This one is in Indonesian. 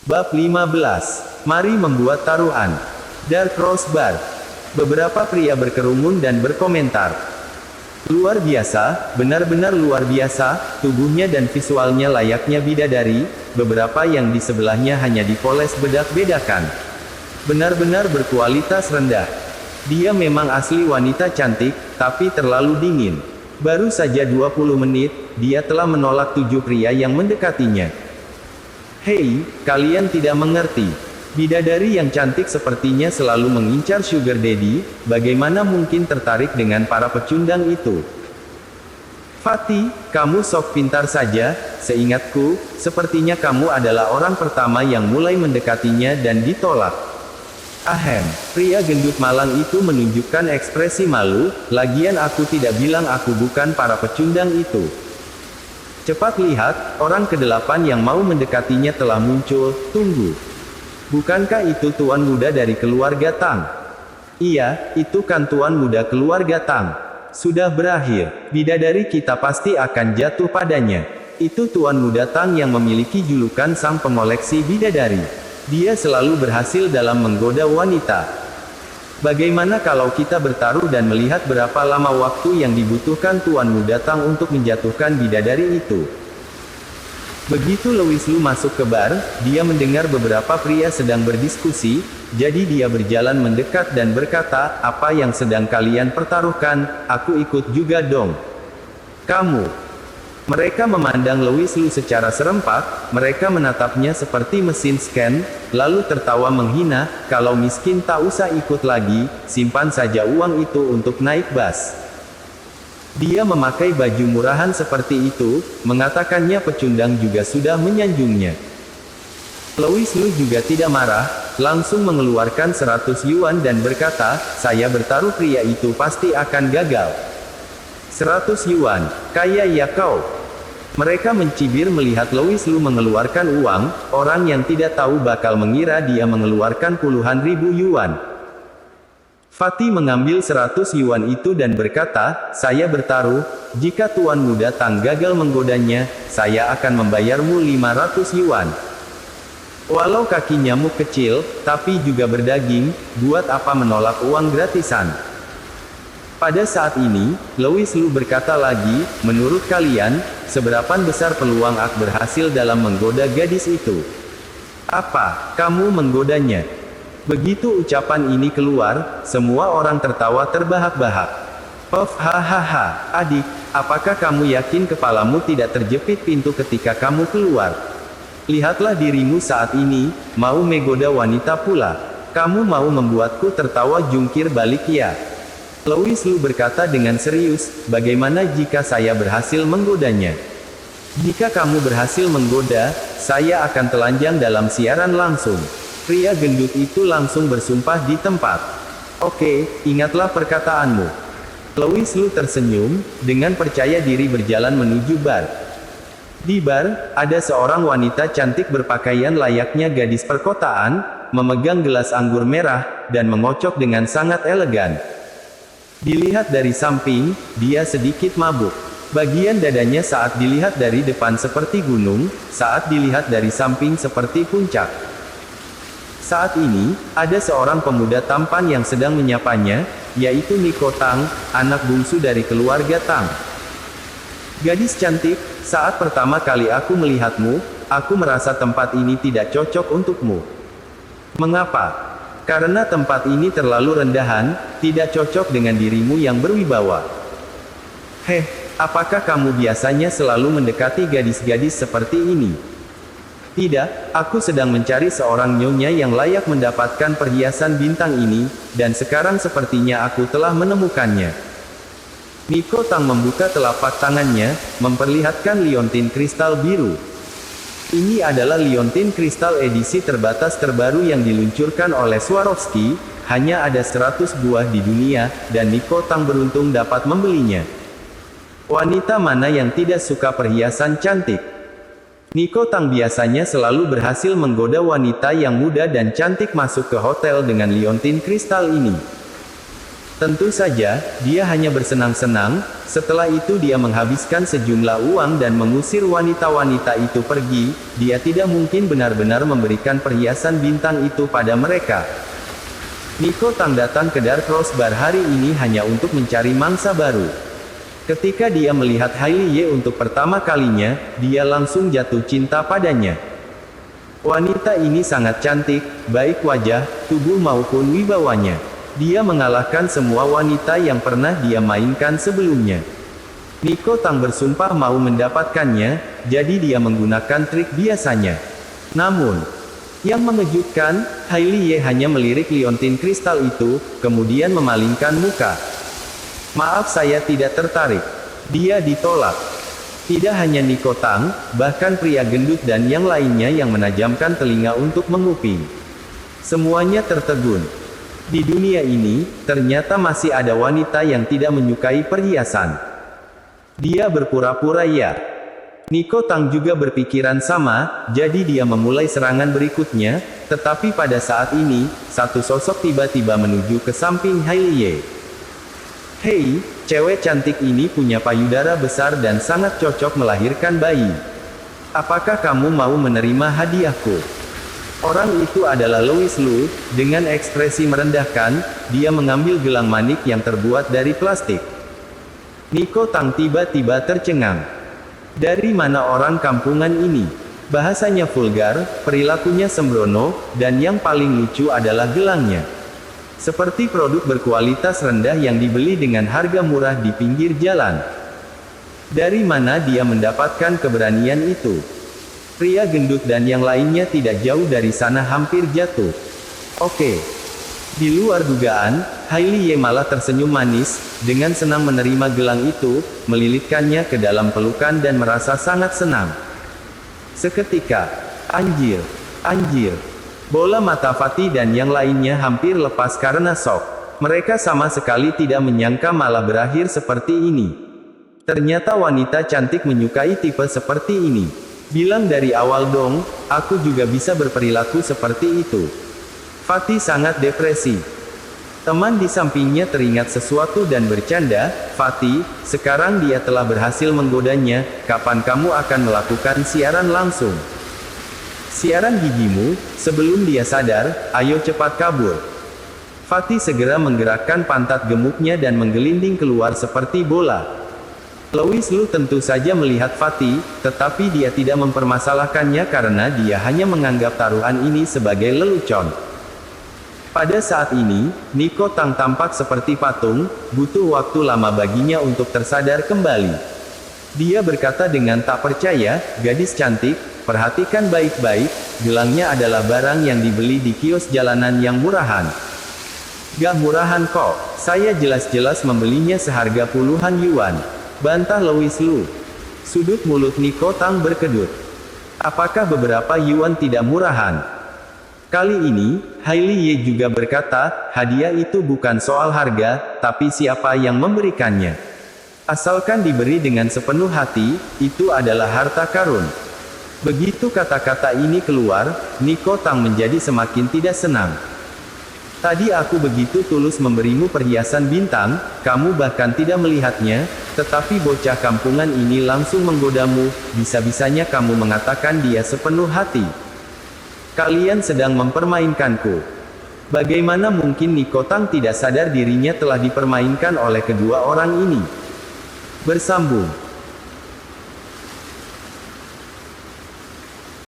Bab 15. Mari membuat taruhan. Dark Rose Bar. Beberapa pria berkerumun dan berkomentar. Luar biasa, benar-benar luar biasa, tubuhnya dan visualnya layaknya bidadari, beberapa yang di sebelahnya hanya dipoles bedak-bedakan. Benar-benar berkualitas rendah. Dia memang asli wanita cantik, tapi terlalu dingin. Baru saja 20 menit, dia telah menolak 7 pria yang mendekatinya. Hei, kalian tidak mengerti. Bidadari yang cantik sepertinya selalu mengincar sugar daddy, bagaimana mungkin tertarik dengan para pecundang itu? Fatih, kamu sok pintar saja, seingatku, sepertinya kamu adalah orang pertama yang mulai mendekatinya dan ditolak. Ahem, pria gendut malang itu menunjukkan ekspresi malu, lagian aku tidak bilang aku bukan para pecundang itu. Cepat lihat, orang ke-8 yang mau mendekatinya telah muncul, tunggu. Bukankah itu tuan muda dari keluarga Tang? Iya, itu kan tuan muda keluarga Tang. Sudah berakhir, bidadari kita pasti akan jatuh padanya. Itu tuan muda Tang yang memiliki julukan sang pengoleksi bidadari. Dia selalu berhasil dalam menggoda wanita. Bagaimana kalau kita bertaruh dan melihat berapa lama waktu yang dibutuhkan tuan muda Tang untuk menjatuhkan bidadari itu? Begitu Louis Lu masuk ke bar, dia mendengar beberapa pria sedang berdiskusi, jadi dia berjalan mendekat dan berkata, apa yang sedang kalian pertaruhkan, aku ikut juga dong. Kamu. Mereka memandang Louis Lu secara serempak, mereka menatapnya seperti mesin scan, lalu tertawa menghina, kalau miskin tak usah ikut lagi, simpan saja uang itu untuk naik bus. Dia memakai baju murahan seperti itu, mengatakannya pecundang juga sudah menyanjungnya. Louis Lu juga tidak marah, langsung mengeluarkan 100 yuan dan berkata, saya bertaruh pria itu pasti akan gagal. 100 yuan, kaya ya kau. Mereka mencibir melihat Louis Lu mengeluarkan uang, orang yang tidak tahu bakal mengira dia mengeluarkan puluhan ribu yuan. Fatih mengambil 100 yuan itu dan berkata, saya bertaruh, jika tuan muda Tang gagal menggodanya, saya akan membayarmu 500 yuan. Walau kaki nyamuk kecil, tapi juga berdaging, buat apa menolak uang gratisan? Pada saat ini, Louis Lu berkata lagi, menurut kalian, seberapa besar peluang aku berhasil dalam menggoda gadis itu? Apa, kamu menggodanya? Begitu ucapan ini keluar, semua orang tertawa terbahak-bahak. Hahaha, adik, apakah kamu yakin kepalamu tidak terjepit pintu ketika kamu keluar? Lihatlah dirimu saat ini, mau menggoda wanita pula. Kamu mau membuatku tertawa jungkir balik ya? Louis Lu berkata dengan serius, bagaimana jika saya berhasil menggodanya? Jika kamu berhasil menggoda, saya akan telanjang dalam siaran langsung. Pria gendut itu langsung bersumpah di tempat. Oke, ingatlah perkataanmu. Louis Lu tersenyum, dengan percaya diri berjalan menuju bar. Di bar, ada seorang wanita cantik berpakaian layaknya gadis perkotaan, memegang gelas anggur merah, dan mengocok dengan sangat elegan. Dilihat dari samping, dia sedikit mabuk. Bagian dadanya saat dilihat dari depan seperti gunung, saat dilihat dari samping seperti puncak. Saat ini, ada seorang pemuda tampan yang sedang menyapanya, yaitu Niko Tang, anak bungsu dari keluarga Tang. Gadis cantik, saat pertama kali aku melihatmu, aku merasa tempat ini tidak cocok untukmu. Mengapa? Karena tempat ini terlalu rendahan, tidak cocok dengan dirimu yang berwibawa. Apakah kamu biasanya selalu mendekati gadis-gadis seperti ini? Tidak, aku sedang mencari seorang nyonya yang layak mendapatkan perhiasan bintang ini, dan sekarang sepertinya aku telah menemukannya. Niko Tang membuka telapak tangannya, memperlihatkan liontin kristal biru. Ini adalah liontin kristal edisi terbatas terbaru yang diluncurkan oleh Swarovski, hanya ada 100 buah di dunia, dan Niko Tang beruntung dapat membelinya. Wanita mana yang tidak suka perhiasan cantik? Niko Tang biasanya selalu berhasil menggoda wanita yang muda dan cantik masuk ke hotel dengan liontin kristal ini. Tentu saja, dia hanya bersenang-senang. Setelah itu dia menghabiskan sejumlah uang dan mengusir wanita-wanita itu pergi. Dia tidak mungkin benar-benar memberikan perhiasan bintang itu pada mereka. Nico Tang datang ke Dark Rose Bar hari ini hanya untuk mencari mangsa baru. Ketika dia melihat Hailey Ye untuk pertama kalinya, dia langsung jatuh cinta padanya. Wanita ini sangat cantik, baik wajah, tubuh maupun wibawanya. Dia mengalahkan semua wanita yang pernah dia mainkan sebelumnya. Nico Tang bersumpah mau mendapatkannya, jadi dia menggunakan trik biasanya. Namun, yang mengejutkan, Hailey Ye hanya melirik liontin kristal itu, kemudian memalingkan muka. Maaf, saya tidak tertarik. Dia ditolak. Tidak hanya Nico Tang, bahkan pria gendut dan yang lainnya yang menajamkan telinga untuk menguping. Semuanya tertegun. Di dunia ini, ternyata masih ada wanita yang tidak menyukai perhiasan. Dia berpura-pura ya. Nico Tang juga berpikiran sama, jadi dia memulai serangan berikutnya, tetapi pada saat ini, satu sosok tiba-tiba menuju ke samping Hailey Ye. Hei, cewek cantik ini punya payudara besar dan sangat cocok melahirkan bayi. Apakah kamu mau menerima hadiahku? Orang itu adalah Louis Lu. Dengan ekspresi merendahkan, dia mengambil gelang manik yang terbuat dari plastik. Nico Tang tiba-tiba tercengang. Dari mana orang kampungan ini? Bahasanya vulgar, perilakunya sembrono, dan yang paling lucu adalah gelangnya. Seperti produk berkualitas rendah yang dibeli dengan harga murah di pinggir jalan. Dari mana dia mendapatkan keberanian itu? Pria gendut dan yang lainnya tidak jauh dari sana hampir jatuh. Oke. Di luar dugaan, Hailey Ye malah tersenyum manis, dengan senang menerima gelang itu, melilitkannya ke dalam pelukan dan merasa sangat senang. Seketika, anjir, anjir. Bola mata Fatih dan yang lainnya hampir lepas karena shock. Mereka sama sekali tidak menyangka malah berakhir seperti ini. Ternyata wanita cantik menyukai tipe seperti ini. Bilang dari awal dong, aku juga bisa berperilaku seperti itu. Fatih sangat depresi. Teman di sampingnya teringat sesuatu dan bercanda, Fatih, sekarang dia telah berhasil menggodanya, kapan kamu akan melakukan siaran langsung? Siaran gigimu, sebelum dia sadar, ayo cepat kabur. Fatih segera menggerakkan pantat gemuknya dan menggelinding keluar seperti bola. Louis Lu tentu saja melihat Fatih, tetapi dia tidak mempermasalahkannya karena dia hanya menganggap taruhan ini sebagai lelucon. Pada saat ini, Nico Tang tampak seperti patung, butuh waktu lama baginya untuk tersadar kembali. Dia berkata dengan tak percaya, gadis cantik, perhatikan baik-baik, gelangnya adalah barang yang dibeli di kios jalanan yang murahan. Gak murahan kok, saya jelas-jelas membelinya seharga puluhan yuan. Bantah Louis Lu. Sudut mulut Nico Tang berkedut. Apakah beberapa yuan tidak murahan? Kali ini, Hailey Ye juga berkata, hadiah itu bukan soal harga, tapi siapa yang memberikannya. Asalkan diberi dengan sepenuh hati, itu adalah harta karun. Begitu kata-kata ini keluar, Nico Tang menjadi semakin tidak senang. Tadi aku begitu tulus memberimu perhiasan bintang, kamu bahkan tidak melihatnya, tetapi bocah kampungan ini langsung menggodamu, bisa-bisanya kamu mengatakan dia sepenuh hati. Kalian sedang mempermainkanku. Bagaimana mungkin Nico Tang tidak sadar dirinya telah dipermainkan oleh kedua orang ini? Bersambung.